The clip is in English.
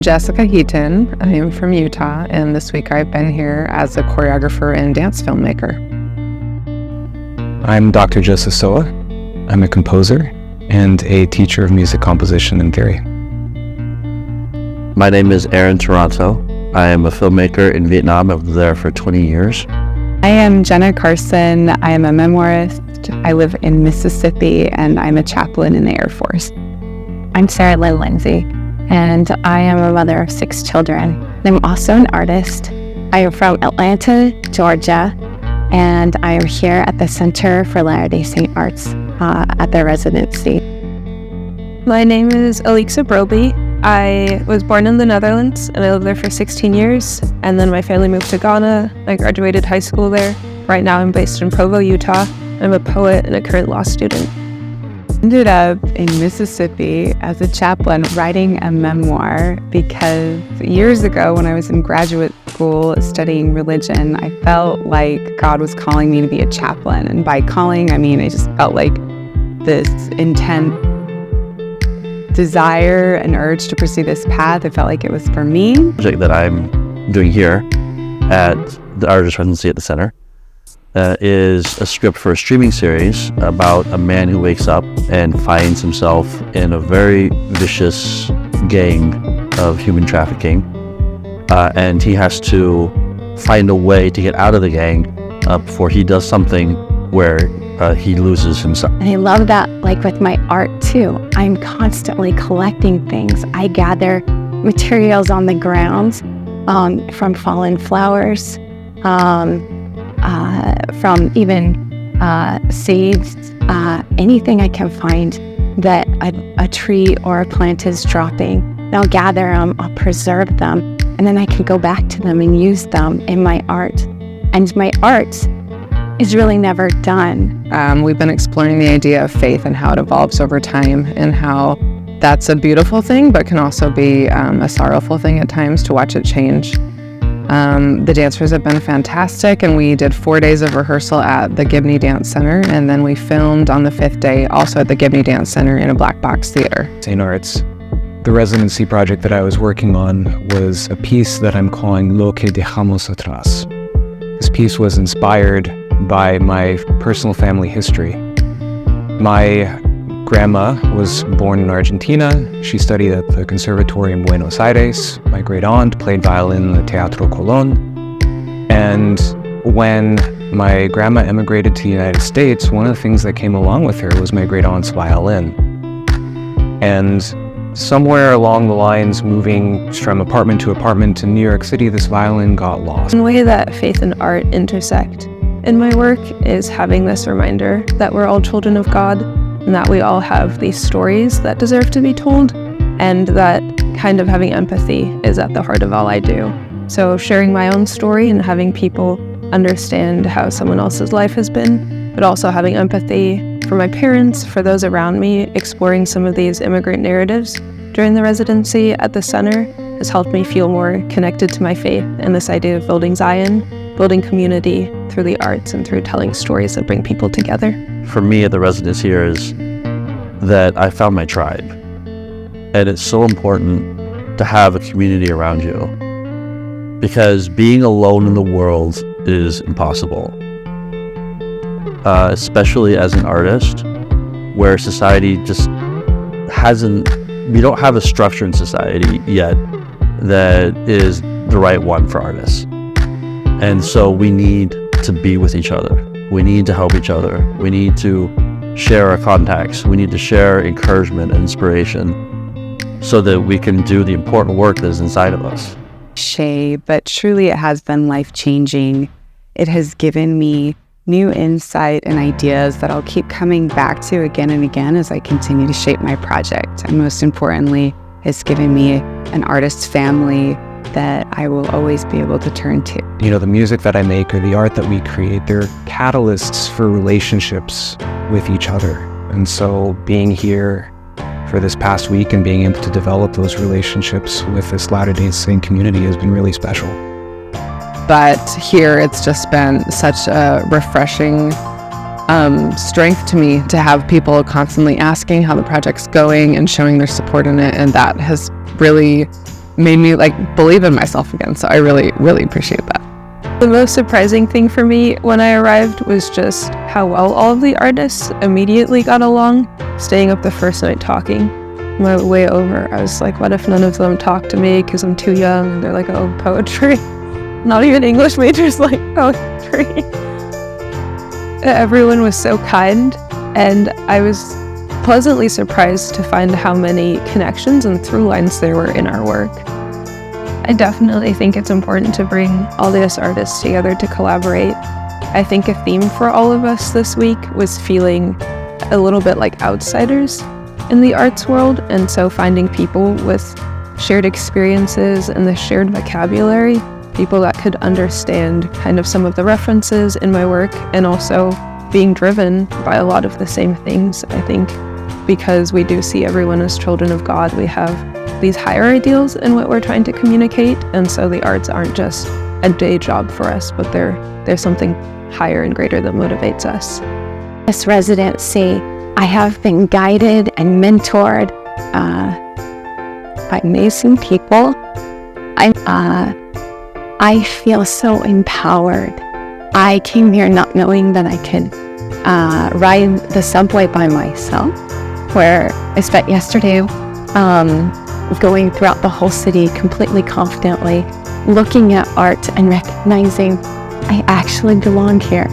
Jessica Heaton. I am from Utah, and this week I've been here as a choreographer and dance filmmaker. I'm Dr. Joseph Sowa. I'm a composer and a teacher of music composition and theory. My name is Aaron Toronto. I am a filmmaker in Vietnam. I was there for 20 years. I am Jenna Carson. I am a memoirist. I live in Mississippi, and I'm a chaplain in the Air Force. I'm Sara Lynne Lindsay, and I am a mother of 6 children. I'm also an artist. I am from Atlanta, Georgia, and I am here at the Center for Latter-day Saint Arts at the residency. My name is Alixa Brobbey. I was born in the Netherlands, and I lived there for 16 years, and then my family moved to Ghana. I graduated high school there. Right now I'm based in Provo, Utah. I'm a poet and a current law student. Ended up in Mississippi as a chaplain writing a memoir because years ago when I was in graduate school studying religion, I felt like God was calling me to be a chaplain. And by calling, I mean I just felt like this intense desire and urge to pursue this path. I felt like it was for me. The project that I'm doing here at the Artists Residency at the Center is a script for a streaming series about a man who wakes up and finds himself in a very vicious gang of human trafficking, and he has to find a way to get out of the gang before he does something where he loses himself. And I love that, like with my art too. I'm constantly collecting things. I gather materials on the ground from fallen flowers, from even seeds, anything I can find that a tree or a plant is dropping. And I'll gather them, I'll preserve them, and then I can go back to them and use them in my art. And my art is really never done. We've been exploring the idea of faith and how it evolves over time and how that's a beautiful thing, but can also be a sorrowful thing at times to watch it change. The dancers have been fantastic, and we did 4 days of rehearsal at the Gibney Dance Center, and then we filmed on the 5th day also at the Gibney Dance Center in a black box theater. St. Arts. The residency project that I was working on was a piece that I'm calling Lo que dejamos atrás. This piece was inspired by my personal family history. My grandma was born in Argentina. She studied at the Conservatory in Buenos Aires. My great aunt played violin in the Teatro Colón. And when my grandma emigrated to the United States, one of the things that came along with her was my great aunt's violin. And somewhere along the lines, moving from apartment to apartment in New York City, this violin got lost. One way that faith and art intersect in my work is having this reminder that we're all children of God, and that we all have these stories that deserve to be told, and that kind of having empathy is at the heart of all I do. So sharing my own story and having people understand how someone else's life has been, but also having empathy for my parents, for those around me, exploring some of these immigrant narratives during the residency at the center has helped me feel more connected to my faith and this idea of building Zion, building community through the arts and through telling stories that bring people together. For me at the residence here is that I found my tribe. And it's so important to have a community around you, because being alone in the world is impossible. Especially as an artist, where society just we don't have a structure in society yet that is the right one for artists. And so we need to be with each other. We need to help each other. We need to share our contacts. We need to share encouragement and inspiration so that we can do the important work that is inside of us. But truly it has been life-changing. It has given me new insight and ideas that I'll keep coming back to again and again as I continue to shape my project. And most importantly, it's given me an artist family that I will always be able to turn to. You know, the music that I make or the art that we create, they're catalysts for relationships with each other. And so being here for this past week and being able to develop those relationships with this Latter-day Saint community has been really special. But here it's just been such a refreshing strength to me to have people constantly asking how the project's going and showing their support in it, and that has really made me like believe in myself again. So I really, really appreciate that. The most surprising thing for me when I arrived was just how well all of the artists immediately got along, staying up the first night talking. On my way over, I was like, what if none of them talk to me because I'm too young? And they're like, oh, poetry. Not even English majors like poetry. Everyone was so kind, and I was pleasantly surprised to find how many connections and through lines there were in our work. I definitely think it's important to bring all these artists together to collaborate. I think a theme for all of us this week was feeling a little bit like outsiders in the arts world, and so finding people with shared experiences and the shared vocabulary, people that could understand kind of some of the references in my work, and also being driven by a lot of the same things. I think because we do see everyone as children of God, we have these higher ideals in what we're trying to communicate, and so the arts aren't just a day job for us, but they're something higher and greater that motivates us. This residency, I have been guided and mentored by amazing people. I feel so empowered. I came here not knowing that I could ride the subway by myself, where I spent yesterday going throughout the whole city completely confidently, looking at art and recognizing I actually belong here.